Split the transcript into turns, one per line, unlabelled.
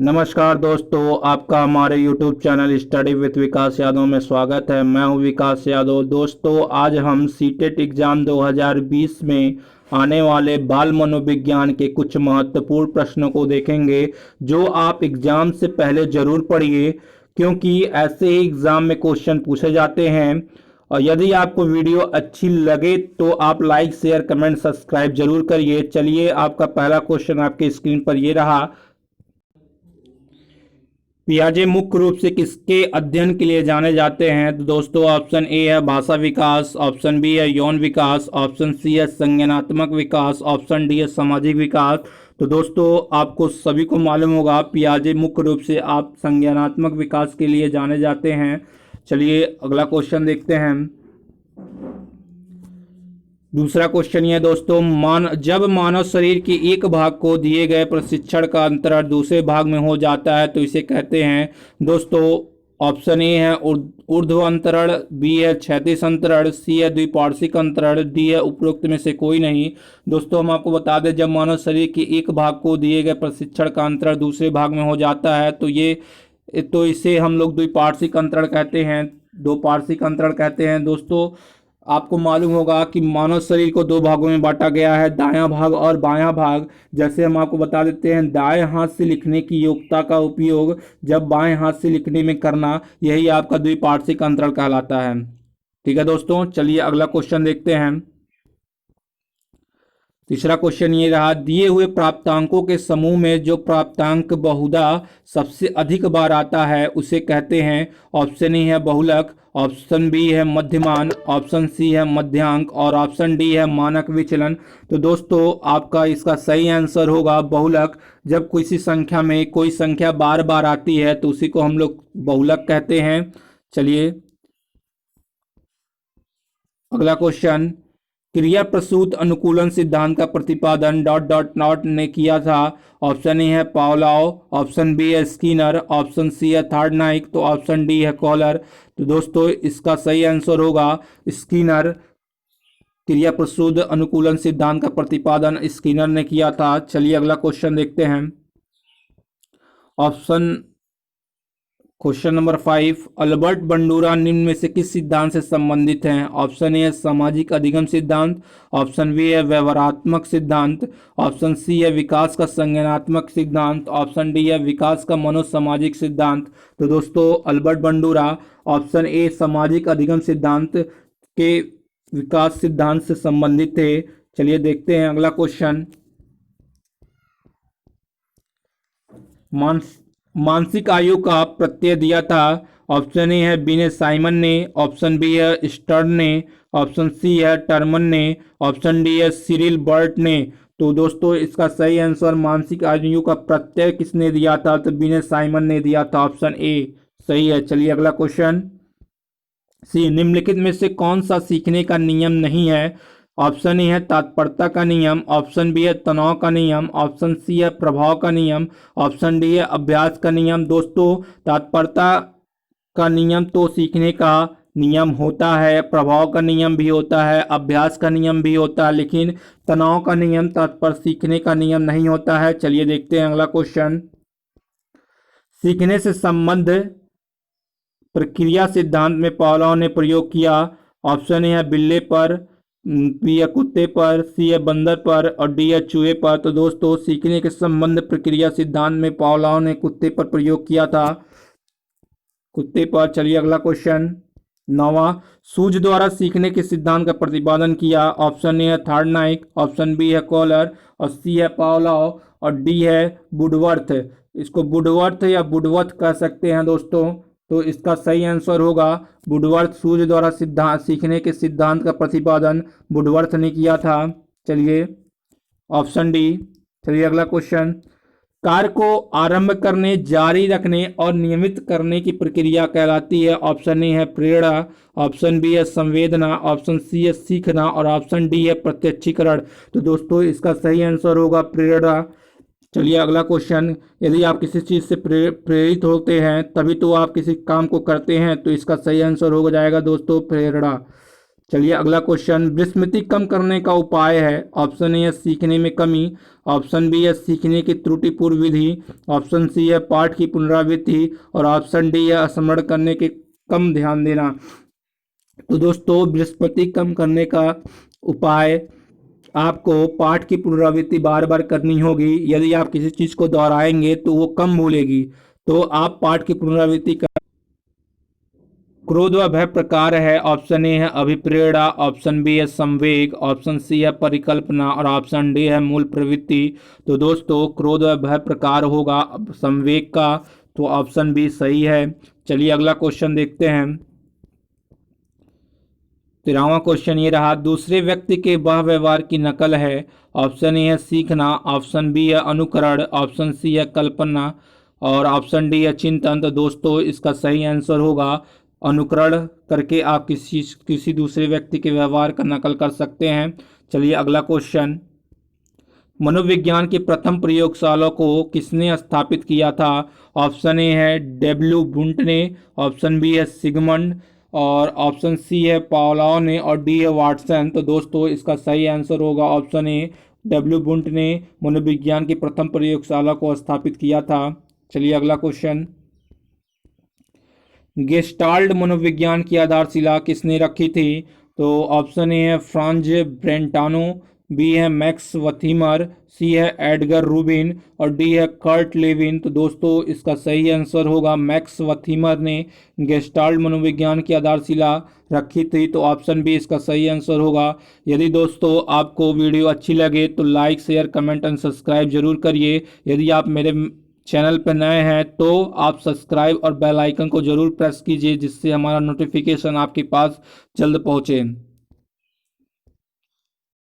नमस्कार दोस्तों, आपका हमारे YouTube चैनल स्टडी विद विकास यादव में स्वागत है। मैं हूं विकास यादव। दोस्तों, आज हम सीटेट एग्ज़ाम 2020 में आने वाले बाल मनोविज्ञान के कुछ महत्वपूर्ण प्रश्नों को देखेंगे, जो आप एग्ज़ाम से पहले ज़रूर पढ़िए, क्योंकि ऐसे ही एग्ज़ाम में क्वेश्चन पूछे जाते हैं। और यदि आपको वीडियो अच्छी लगे तो आप लाइक, शेयर, कमेंट, सब्सक्राइब जरूर करिए। चलिए, आपका पहला क्वेश्चन आपके स्क्रीन पर ये रहा। पियाजे मुख्य रूप से किसके अध्ययन के लिए जाने जाते हैं? तो दोस्तों, ऑप्शन ए है भाषा विकास, ऑप्शन बी है यौन विकास, ऑप्शन सी है संज्ञानात्मक विकास, ऑप्शन डी है सामाजिक विकास। तो दोस्तों, आपको सभी को मालूम होगा पियाजे मुख्य रूप से आप संज्ञानात्मक विकास के लिए जाने जाते हैं। चलिए अगला क्वेश्चन देखते हैं। दूसरा क्वेश्चन ये है दोस्तों, जब मानव शरीर के एक भाग को दिए गए प्रशिक्षण का अंतरण दूसरे भाग में हो जाता है तो इसे कहते हैं। दोस्तों, ऑप्शन ए है ऊर्ध्व अंतरण, बी है क्षैतिज अंतरण, सी है द्विपार्श्विक अंतरण, डी है उपरोक्त में से कोई नहीं। दोस्तों, हम आपको बता दें, जब मानव शरीर के एक भाग को दिए गए प्रशिक्षण का अंतरण दूसरे भाग में हो जाता है तो इसे हम लोग द्विपार्श्विक अंतरण कहते हैं, दो पार्श्विक अंतरण कहते हैं। दोस्तों, आपको मालूम होगा कि मानव शरीर को दो भागों में बांटा गया है, दायां भाग और बायां भाग। जैसे हम आपको बता देते हैं, दाएं हाथ से लिखने की योग्यता का उपयोग जब बाएं हाथ से लिखने में करना, यही आपका द्विपार्श्विक अंतरण कहलाता है। ठीक है दोस्तों, चलिए अगला क्वेश्चन देखते हैं। तीसरा क्वेश्चन ये रहा, दिए हुए प्राप्तांकों के समूह में जो प्राप्तांक बहुधा सबसे अधिक बार आता है उसे कहते हैं। ऑप्शन ए है बहुलक, ऑप्शन बी है मध्यमान, ऑप्शन सी है मध्यांक और ऑप्शन डी है मानक विचलन। तो दोस्तों, आपका इसका सही आंसर होगा बहुलक। जब किसी संख्या में कोई संख्या बार बार आती है तो उसी को हम लोग बहुलक कहते हैं। चलिए अगला क्वेश्चन, क्रिया प्रसूत अनुकूलन सिद्धांत का प्रतिपादन डॉट डॉट नॉट ने किया था। ऑप्शन ए है पावलोव, ऑप्शन बी है स्किनर, ऑप्शन सी है थार्डनाइक, तो ऑप्शन डी है कॉलर। तो दोस्तों, इसका सही आंसर होगा स्किनर। क्रिया प्रसूत अनुकूलन सिद्धांत का प्रतिपादन स्किनर ने किया था। चलिए अगला क्वेश्चन देखते हैं। क्वेश्चन नंबर 5, अल्बर्ट बंडूरा निम्न में से किस सिद्धांत से संबंधित हैं? ऑप्शन ए है सामाजिक अधिगम सिद्धांत, ऑप्शन बी है व्यवहारात्मक सिद्धांत, ऑप्शन सी है विकास का संज्ञानात्मक सिद्धांत, ऑप्शन डी है विकास का मनोसामाजिक सिद्धांत। तो दोस्तों, अल्बर्ट बंडूरा ऑप्शन ए सामाजिक अधिगम सिद्धांत के विकास सिद्धांत से संबंधित थे। चलिए देखते हैं अगला क्वेश्चन। मानसिक आयु का प्रत्यय दिया था। ऑप्शन ए है बिने साइमन ने, ऑप्शन बी है स्टर्न ने, ऑप्शन सी है टर्मन ने, ऑप्शन डी है सिरिल बर्ट ने। तो दोस्तों, इसका सही आंसर मानसिक आयु का प्रत्यय किसने दिया था? तो बिने साइमन ने दिया था। ऑप्शन ए सही है। चलिए अगला क्वेश्चन, सी निम्नलिखित में से कौन सा सीखने का नियम नहीं है? ऑप्शन ए है तत्परता का नियम, ऑप्शन बी है तनाव का नियम, ऑप्शन सी है प्रभाव का नियम, ऑप्शन डी है अभ्यास का नियम। दोस्तों, तत्परता का नियम तो सीखने का नियम होता है, प्रभाव का नियम भी होता है, अभ्यास का नियम भी होता है, लेकिन तनाव का नियम तत्पर सीखने का नियम नहीं होता है। चलिए देखते हैं अगला क्वेश्चन। सीखने से संबंध प्रक्रिया सिद्धांत में पावलोव ने प्रयोग किया। ऑप्शन ए है बिल्ले पर, बी है कुत्ते पर, सी है बंदर पर और डी है चूहे पर। तो दोस्तों, सीखने के संबंध प्रक्रिया सिद्धांत में पावलोव ने कुत्ते पर प्रयोग किया था, कुत्ते पर। चलिए अगला क्वेश्चन 9वां, सूझ द्वारा सीखने के सिद्धांत का प्रतिपादन किया। ऑप्शन ए है थार्डनाइक, ऑप्शन बी है कॉलर और सी है पावलोव और डी है वुडवर्थ। इसको वुडवर्थ या वुडवर्थ कह सकते हैं दोस्तों। तो इसका सही आंसर होगा वुडवर्थ। सूझ द्वारा सिद्धांत सीखने के सिद्धांत का प्रतिपादन वुडवर्थ ने किया था। चलिए ऑप्शन डी। चलिए अगला क्वेश्चन, कार्य को आरंभ करने, जारी रखने और नियमित करने की प्रक्रिया कहलाती है। ऑप्शन ए है प्रेरणा, ऑप्शन बी है संवेदना, ऑप्शन सी है सीखना और ऑप्शन डी है प्रत्यक्षीकरण। तो दोस्तों, इसका सही आंसर होगा प्रेरणा। चलिए अगला क्वेश्चन, यदि आप किसी चीज़ से प्रेरित होते हैं तभी तो आप किसी काम को करते हैं, तो इसका सही आंसर हो जाएगा दोस्तों प्रेरणा। चलिए अगला क्वेश्चन, विस्मृति कम करने का उपाय है। ऑप्शन ए है सीखने में कमी, ऑप्शन बी है सीखने की त्रुटिपूर्ण विधि, ऑप्शन सी है पाठ की पुनरावृत्ति और ऑप्शन डी है स्मरण करने के कम ध्यान देना। तो दोस्तों विस्मृति कम करने का उपाय, आपको पाठ की पुनरावृत्ति बार बार करनी होगी। यदि आप किसी चीज को दोहराएंगे तो वो कम भूलेगी, तो आप पाठ की पुनरावृत्ति कर। क्रोध व भय प्रकार है। ऑप्शन ए है अभिप्रेरणा, ऑप्शन बी है संवेग, ऑप्शन सी है परिकल्पना और ऑप्शन डी है मूल प्रवृत्ति। तो दोस्तों क्रोध व भय प्रकार होगा संवेग का, तो ऑप्शन बी सही है। चलिए अगला क्वेश्चन देखते हैं। 13वां क्वेश्चन ये रहा, दूसरे व्यक्ति के वह व्यवहार की नकल है। ऑप्शन ए है सीखना, ऑप्शन बी है अनुकरण, ऑप्शन सी है कल्पना और ऑप्शन डी है चिंतन। तो दोस्तों इसका सही आंसर होगा अनुकरण करके आप किसी दूसरे व्यक्ति के व्यवहार का नकल कर सकते हैं। चलिए अगला क्वेश्चन, मनोविज्ञान की प्रथम प्रयोगशाला को किसने स्थापित किया था। ऑप्शन ए है डब्ल्यू बुंट ने, ऑप्शन बी है सिगमंड और ऑप्शन सी है पावलोव ने और डी है वाटसन। तो दोस्तों इसका सही आंसर होगा ऑप्शन ए, डब्ल्यू बुंट ने मनोविज्ञान की प्रथम प्रयोगशाला को स्थापित किया था। चलिए अगला क्वेश्चन, गेस्टाल्ट मनोविज्ञान की आधारशिला किसने रखी थी। तो ऑप्शन ए है फ्रांज ब्रेंटानो, बी है मैक्स वथीमर, सी है एडगर रूबिन और डी है कर्ट लेविन। तो दोस्तों इसका सही आंसर होगा मैक्स वथीमर ने गेस्टाल्ट मनोविज्ञान की आधारशिला रखी थी। तो ऑप्शन बी इसका सही आंसर होगा। यदि दोस्तों आपको वीडियो अच्छी लगे तो like share comment and subscribe जरूर करिए। यदि आप मेरे चैनल पर नए हैं तो आप सब्सक्राइब और बेल आइकन को जरूर प्रेस कीजिए, जिससे हमारा नोटिफिकेशन आपके पास जल्द पहुंचे।